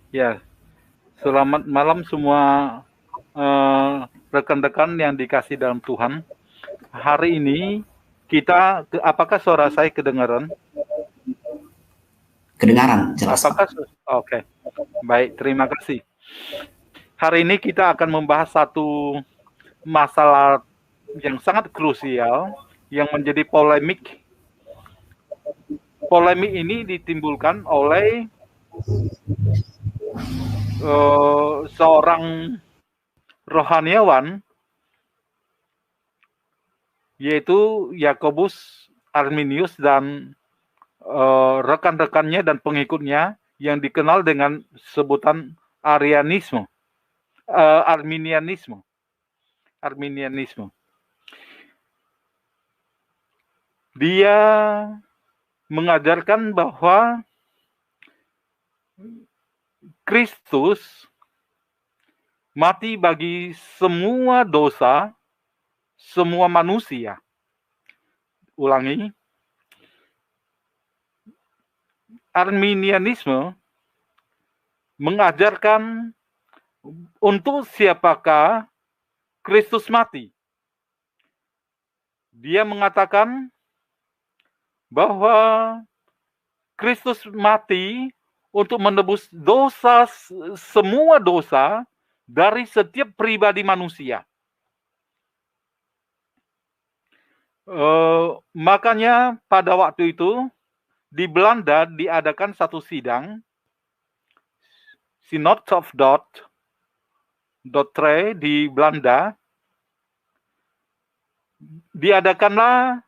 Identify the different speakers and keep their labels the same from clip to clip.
Speaker 1: Ya, selamat malam semua rekan-rekan yang dikasih dalam Tuhan. Hari ini apakah suara saya kedengaran?
Speaker 2: Kedengaran jelas, Pak.
Speaker 1: Oke, baik, terima kasih. Hari ini kita akan membahas satu masalah yang sangat krusial yang menjadi polemik. Polemik ini ditimbulkan oleh seorang rohaniawan, yaitu Yakobus Arminius dan rekan-rekannya dan pengikutnya yang dikenal dengan sebutan Arianisme, Arminianisme. Dia mengajarkan bahwa Kristus mati bagi semua dosa, semua manusia. Ulangi, Arminianisme mengajarkan untuk siapakah Kristus mati. Dia mengatakan bahwa Kristus mati untuk menebus semua dosa dari setiap pribadi manusia. Makanya pada waktu itu di Belanda diadakan satu sidang, Synod of Dordrecht di Belanda. Diadakanlah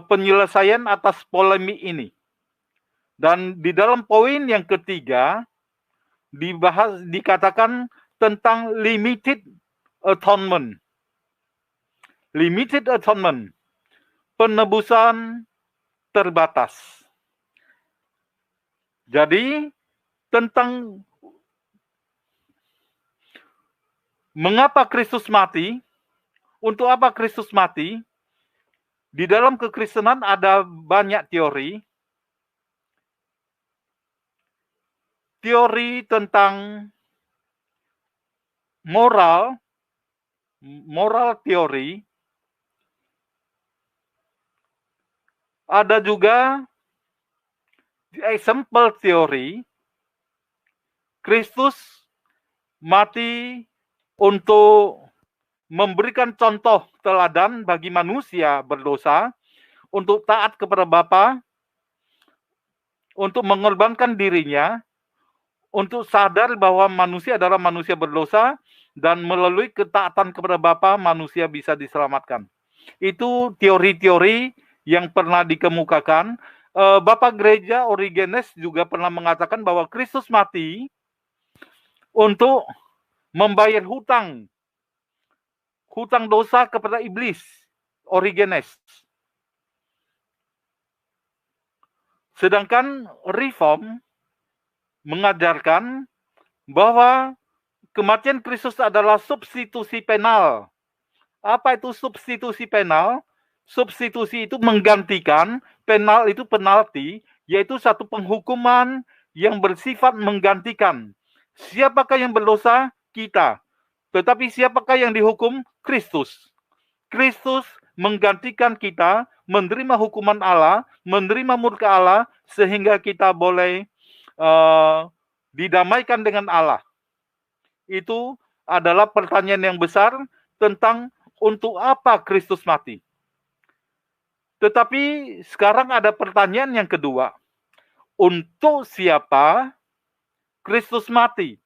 Speaker 1: penyelesaian atas polemik ini. Dan di dalam poin yang ketiga dikatakan tentang limited atonement. Limited atonement, penebusan terbatas. Jadi tentang mengapa Kristus mati, untuk apa Kristus mati, di dalam kekristenan ada banyak teori. Teori tentang moral teori. Ada juga example teori. Kristus mati untuk memberikan contoh teladan bagi manusia berdosa, untuk taat kepada Bapa, untuk mengorbankan dirinya, untuk sadar bahwa manusia adalah manusia berdosa, dan melalui ketaatan kepada Bapa manusia bisa diselamatkan. Itu teori-teori yang pernah dikemukakan. Bapak Gereja Origenes juga pernah mengatakan bahwa Kristus mati untuk membayar hutang dosa kepada iblis, Origenes. Sedangkan Reform mengajarkan bahwa kematian Kristus adalah substitusi penal. Apa itu substitusi penal? Substitusi itu menggantikan, penal itu penalti, yaitu satu penghukuman yang bersifat menggantikan. Siapakah yang berdosa? Kita. Tetapi siapakah yang dihukum? Kristus. Kristus menggantikan kita, menerima hukuman Allah, menerima murka Allah, sehingga kita boleh didamaikan dengan Allah. Itu adalah pertanyaan yang besar tentang untuk apa Kristus mati. Tetapi sekarang ada pertanyaan yang kedua. Untuk siapa Kristus mati?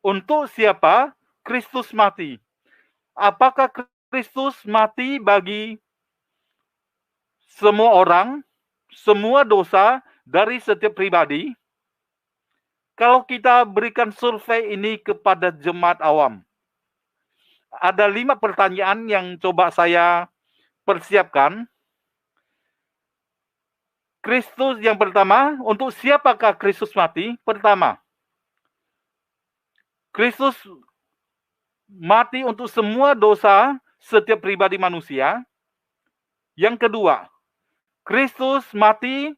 Speaker 1: Untuk siapa Kristus mati? Apakah Kristus mati bagi semua orang, semua dosa dari setiap pribadi? Kalau kita berikan survei ini kepada jemaat awam, ada 5 pertanyaan yang coba saya persiapkan. Kristus yang pertama, untuk siapakah Kristus mati? Pertama, Kristus mati untuk semua dosa setiap pribadi manusia. Yang kedua, Kristus mati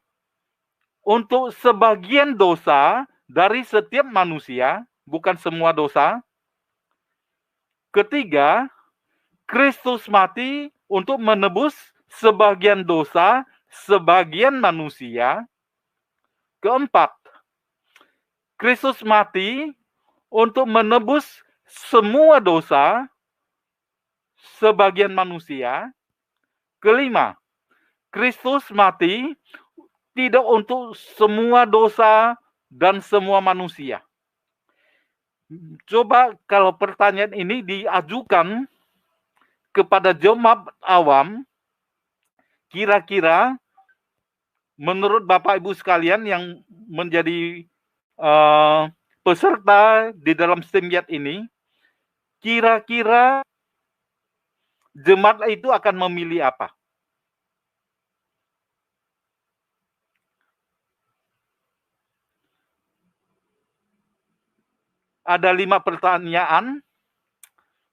Speaker 1: untuk sebagian dosa dari setiap manusia, bukan semua dosa. Ketiga, Kristus mati untuk menebus sebagian dosa sebagian manusia. Keempat, Kristus mati untuk menebus semua dosa sebagian manusia. Kelima, Kristus mati tidak untuk semua dosa dan semua manusia. Coba kalau pertanyaan ini diajukan kepada jemaat awam, kira-kira menurut Bapak Ibu sekalian yang menjadi peserta di dalam stembiat ini, kira-kira jemaat itu akan memilih apa? Ada 5 pertanyaan,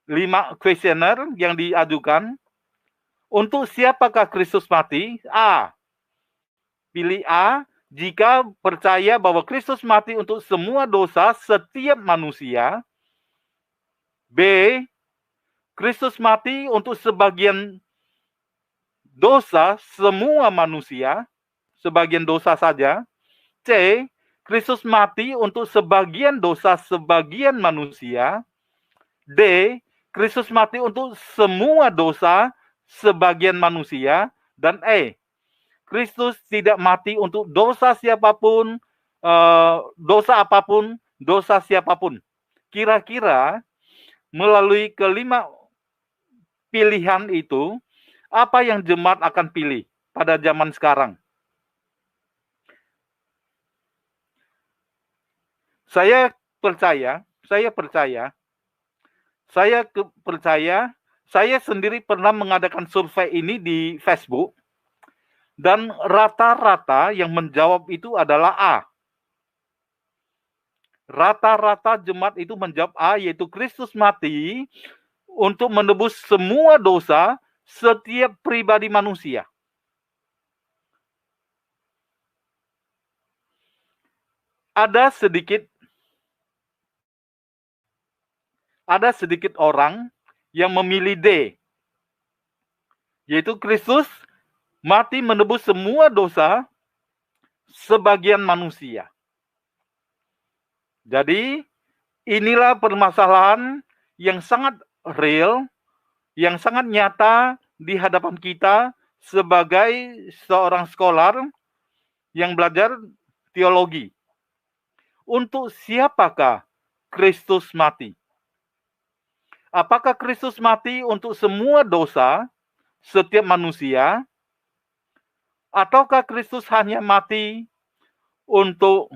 Speaker 1: 5 kuesioner yang diajukan. Untuk siapakah Kristus mati? A. Pilih A, jika percaya bahwa Kristus mati untuk semua dosa setiap manusia. B. Kristus mati untuk sebagian dosa semua manusia, sebagian dosa saja. C. Kristus mati untuk sebagian dosa sebagian manusia. D. Kristus mati untuk semua dosa sebagian manusia. Dan E. Kristus tidak mati untuk dosa siapapun, dosa apapun, dosa siapapun. Kira-kira melalui kelima pilihan itu, apa yang jemaat akan pilih pada zaman sekarang? Saya percaya, saya sendiri pernah mengadakan survei ini di Facebook, dan rata-rata yang menjawab itu adalah A. Rata-rata jemaat itu menjawab A, yaitu Kristus mati untuk menebus semua dosa setiap pribadi manusia. Ada sedikit orang yang memilih D, yaitu Kristus mati menebus semua dosa sebagian manusia. Jadi, inilah permasalahan yang sangat real, yang sangat nyata di hadapan kita sebagai seorang scholar yang belajar teologi. Untuk siapakah Kristus mati? Apakah Kristus mati untuk semua dosa setiap manusia? Ataukah Kristus hanya mati untuk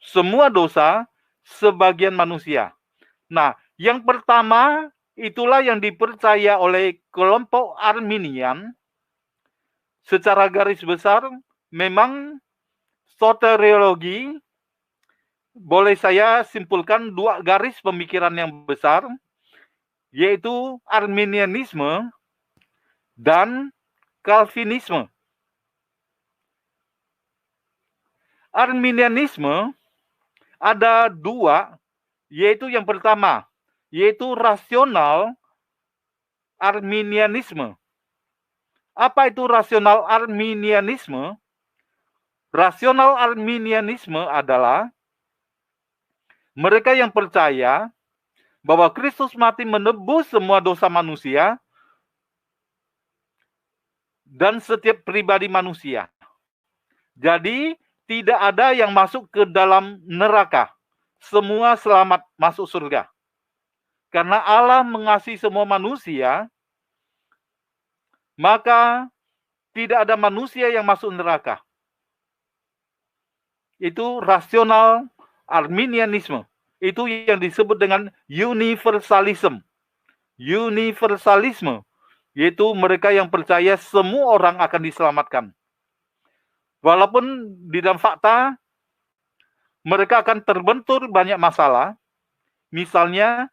Speaker 1: semua dosa sebagian manusia? Nah, yang pertama itulah yang dipercaya oleh kelompok Arminian. Secara garis besar, memang soteriologi, boleh saya simpulkan 2 garis pemikiran yang besar, yaitu Arminianisme dan Calvinisme. Arminianisme ada 2, yaitu yang pertama, yaitu rasional Arminianisme. Apa itu rasional Arminianisme? Rasional Arminianisme adalah mereka yang percaya bahwa Kristus mati menebus semua dosa manusia dan setiap pribadi manusia. Jadi, tidak ada yang masuk ke dalam neraka. Semua selamat masuk surga. Karena Allah mengasihi semua manusia, maka tidak ada manusia yang masuk neraka. Itu rasional Arminianisme. Itu yang disebut dengan universalism. Universalisme, yaitu mereka yang percaya semua orang akan diselamatkan. Walaupun di dalam fakta mereka akan terbentur banyak masalah. Misalnya,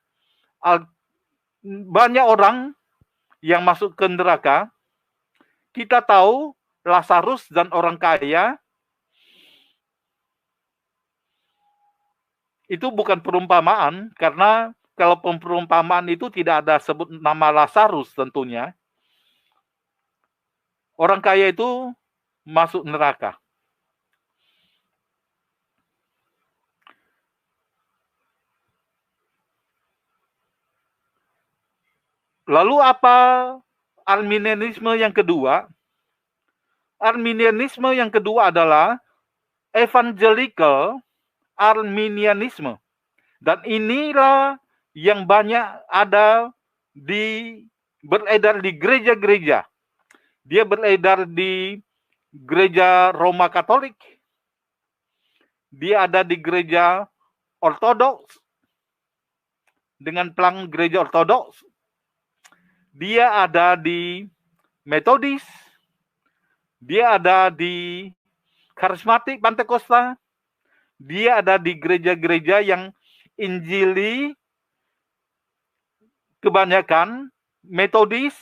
Speaker 1: banyak orang yang masuk ke neraka. Kita tahu Lazarus dan orang kaya itu bukan perumpamaan, karena kalau perumpamaan itu tidak ada sebut nama Lazarus tentunya. Orang kaya itu masuk neraka. Lalu apa Arminianisme yang kedua? Arminianisme yang kedua adalah evangelical Arminianisme. Dan inilah yang banyak ada beredar di gereja-gereja. Dia beredar di gereja Roma Katolik. Dia ada di gereja Ortodoks dengan pelang gereja Ortodoks. Dia ada di Metodis. Dia ada di Karismatik Pantekosta. Dia ada di gereja-gereja yang Injili kebanyakan Metodis,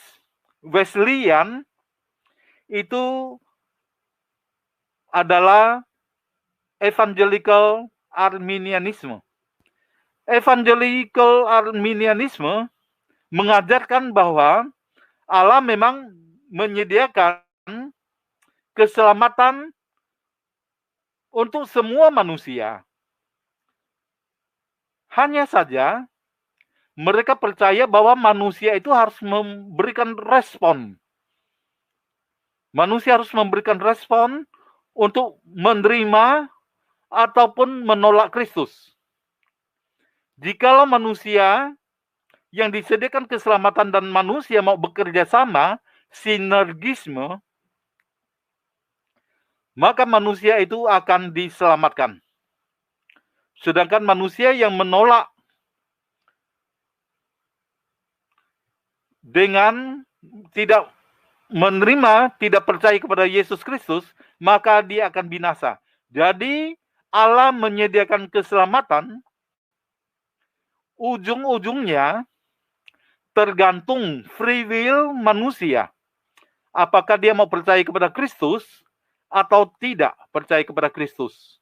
Speaker 1: Wesleyan itu adalah evangelical Arminianisme. Evangelical Arminianisme mengajarkan bahwa Allah memang menyediakan keselamatan untuk semua manusia. Hanya saja mereka percaya bahwa manusia itu harus memberikan respon. Manusia harus memberikan respon untuk menerima ataupun menolak Kristus. Jikalau manusia yang disediakan keselamatan dan manusia mau bekerja sama, sinergisme, maka manusia itu akan diselamatkan. Sedangkan manusia yang menolak dengan tidak menerima, tidak percaya kepada Yesus Kristus, maka dia akan binasa. Jadi Allah menyediakan keselamatan, ujung-ujungnya tergantung free will manusia. Apakah dia mau percaya kepada Kristus atau tidak percaya kepada Kristus.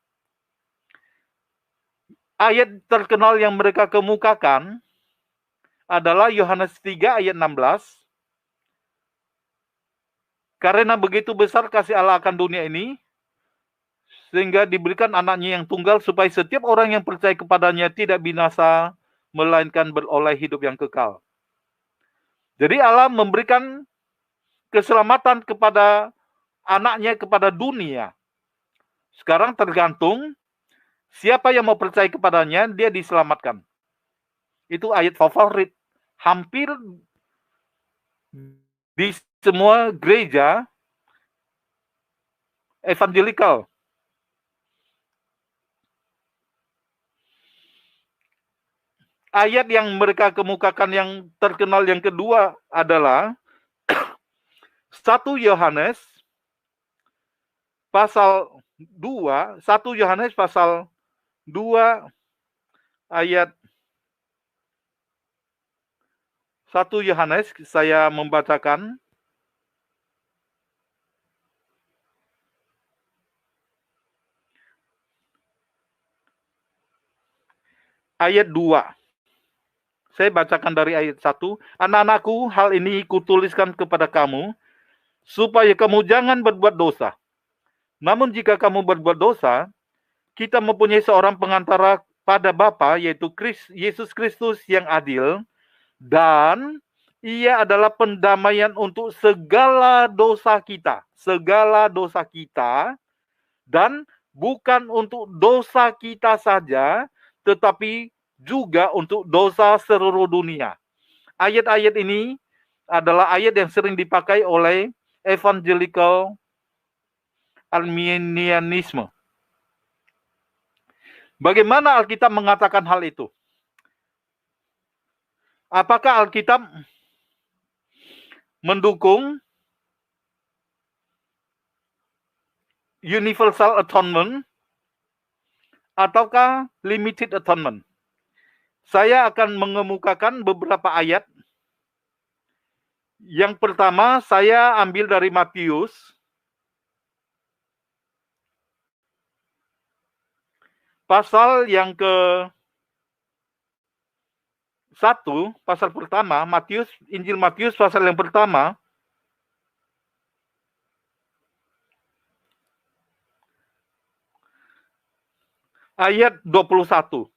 Speaker 1: Ayat terkenal yang mereka kemukakan adalah Yohanes 3 ayat 16. Karena begitu besar kasih Allah akan dunia ini, sehingga diberikan anaknya yang tunggal, supaya setiap orang yang percaya kepadanya tidak binasa, melainkan beroleh hidup yang kekal. Jadi Allah memberikan keselamatan kepada anaknya, kepada dunia. Sekarang tergantung siapa yang mau percaya kepadanya, dia diselamatkan. Itu ayat favorit. Hampir di semua gereja evangelikal. Ayat yang mereka kemukakan yang terkenal yang kedua adalah 1 Yohanes pasal 2, 1 Yohanes pasal 2 ayat 1 Yohanes, saya membacakan. Ayat 2. Saya bacakan dari ayat 1. Anak-anakku, hal ini kutuliskan kepada kamu, supaya kamu jangan berbuat dosa. Namun jika kamu berbuat dosa, kita mempunyai seorang pengantara pada Bapa, yaitu Yesus Kristus yang adil, dan ia adalah pendamaian untuk segala dosa kita. Segala dosa kita, dan bukan untuk dosa kita saja, tetapi juga untuk dosa seluruh dunia. Ayat-ayat ini adalah ayat yang sering dipakai oleh evangelical Arminianisme. Bagaimana Alkitab mengatakan hal itu? Apakah Alkitab mendukung universal atonement ataukah limited atonement? Saya akan mengemukakan beberapa ayat. Yang pertama saya ambil dari Matius pasal yang ke-1, pasal pertama, Injil Matius pasal yang pertama, ayat 21.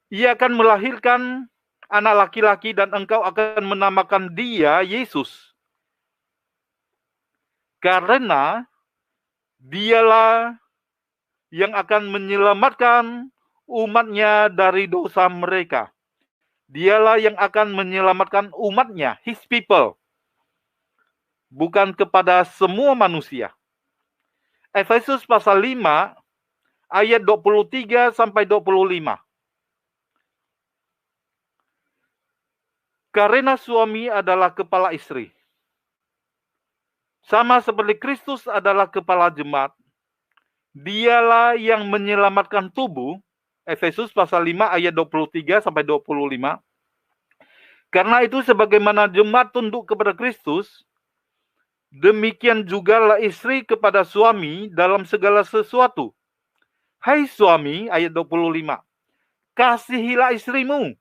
Speaker 1: Ia akan melahirkan anak laki-laki dan engkau akan menamakan dia Yesus. Karena dialah yang akan menyelamatkan umatnya dari dosa mereka. Dialah yang akan menyelamatkan umatnya, his people. Bukan kepada semua manusia. Efesus pasal 5 ayat 23 sampai 25. Karena suami adalah kepala istri. Sama seperti Kristus adalah kepala jemaat. Dialah yang menyelamatkan tubuh. Efesus pasal 5 ayat 23 sampai 25. Karena itu sebagaimana jemaat tunduk kepada Kristus, demikian jugalah istri kepada suami dalam segala sesuatu. Hai suami, ayat 25. Kasihilah istrimu.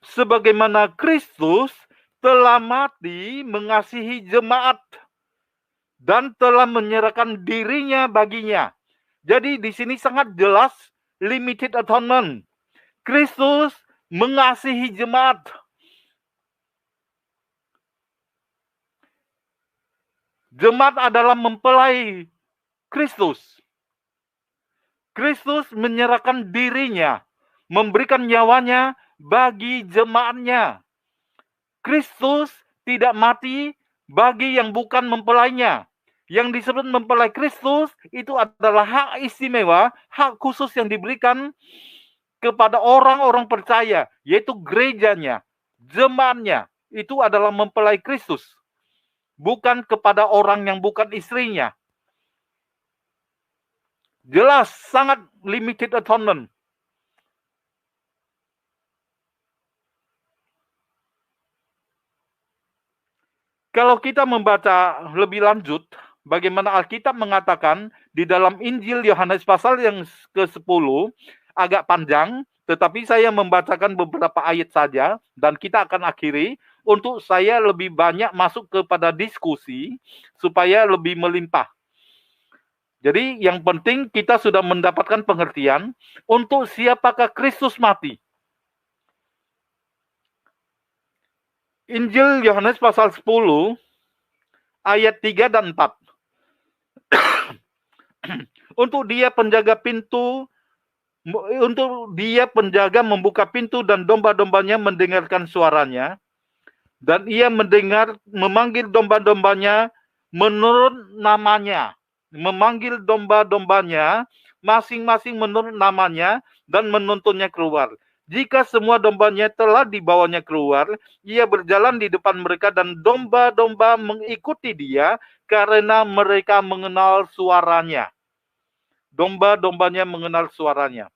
Speaker 1: Sebagaimana Kristus telah mati mengasihi jemaat dan telah menyerahkan dirinya baginya. Jadi di sini sangat jelas limited atonement. Kristus mengasihi jemaat. Jemaat adalah mempelai Kristus. Kristus menyerahkan dirinya, memberikan nyawanya bagi jemaatnya. Kristus tidak mati bagi yang bukan mempelainya. Yang disebut mempelai Kristus itu adalah hak istimewa, hak khusus yang diberikan kepada orang-orang percaya, yaitu gerejanya, jemaatnya. Itu adalah mempelai Kristus. Bukan kepada orang yang bukan istrinya. Jelas, sangat limited atonement. Kalau kita membaca lebih lanjut, bagaimana Alkitab mengatakan di dalam Injil Yohanes pasal yang ke-10, agak panjang, tetapi saya membacakan beberapa ayat saja, dan kita akan akhiri untuk saya lebih banyak masuk kepada diskusi, supaya lebih melimpah. Jadi yang penting kita sudah mendapatkan pengertian untuk siapakah Kristus mati. Injil Yohanes pasal 10 ayat 3 dan 4. Untuk dia penjaga membuka pintu dan domba-dombanya mendengarkan suaranya, dan ia memanggil domba-dombanya menurut namanya. Memanggil domba-dombanya masing-masing menurut namanya dan menuntunnya keluar. Jika semua dombanya telah dibawanya keluar, ia berjalan di depan mereka dan domba-domba mengikuti dia karena mereka mengenal suaranya. Domba-dombanya mengenal suaranya.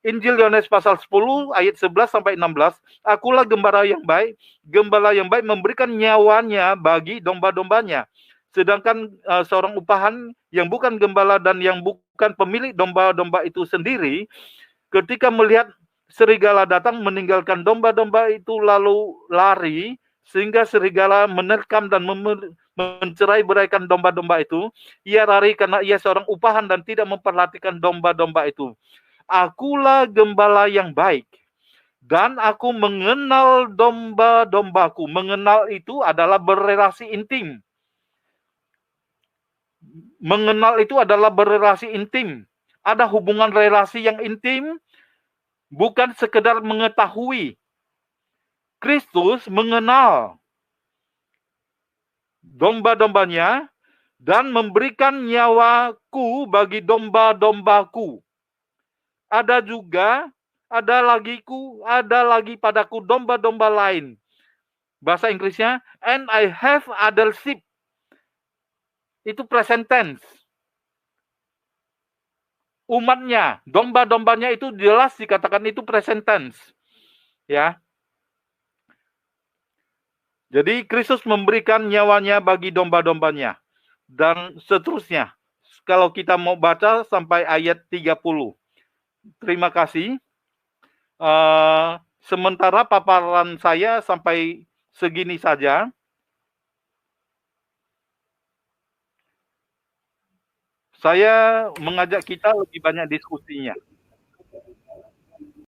Speaker 1: Injil Yohanes pasal 10 ayat 11 sampai 16. Akulah gembala yang baik. Gembala yang baik memberikan nyawanya bagi domba-dombanya. Sedangkan seorang upahan yang bukan gembala dan yang bukan pemilik domba-domba itu sendiri, ketika melihat serigala datang meninggalkan domba-domba itu lalu lari, sehingga serigala menerkam dan mencerai-beraikan domba-domba itu. Ia lari karena ia seorang upahan dan tidak memperhatikan domba-domba itu. Akulah gembala yang baik, dan aku mengenal domba-dombaku. Mengenal itu adalah berrelasi intim. Mengenal itu adalah berrelasi intim. Ada hubungan relasi yang intim, bukan sekedar mengetahui. Kristus mengenal domba-dombanya dan memberikan nyawaku bagi domba-dombaku. Ada lagi padaku domba-domba lain. Bahasa Inggrisnya, and I have other sheep. Itu present tense. Umatnya, domba-dombanya itu jelas dikatakan itu present tense. Ya. Jadi Kristus memberikan nyawanya bagi domba-dombanya. dan seterusnya. Kalau kita mau baca sampai ayat 30. Terima kasih. Sementara paparan saya sampai segini saja. Saya mengajak kita lebih banyak diskusinya.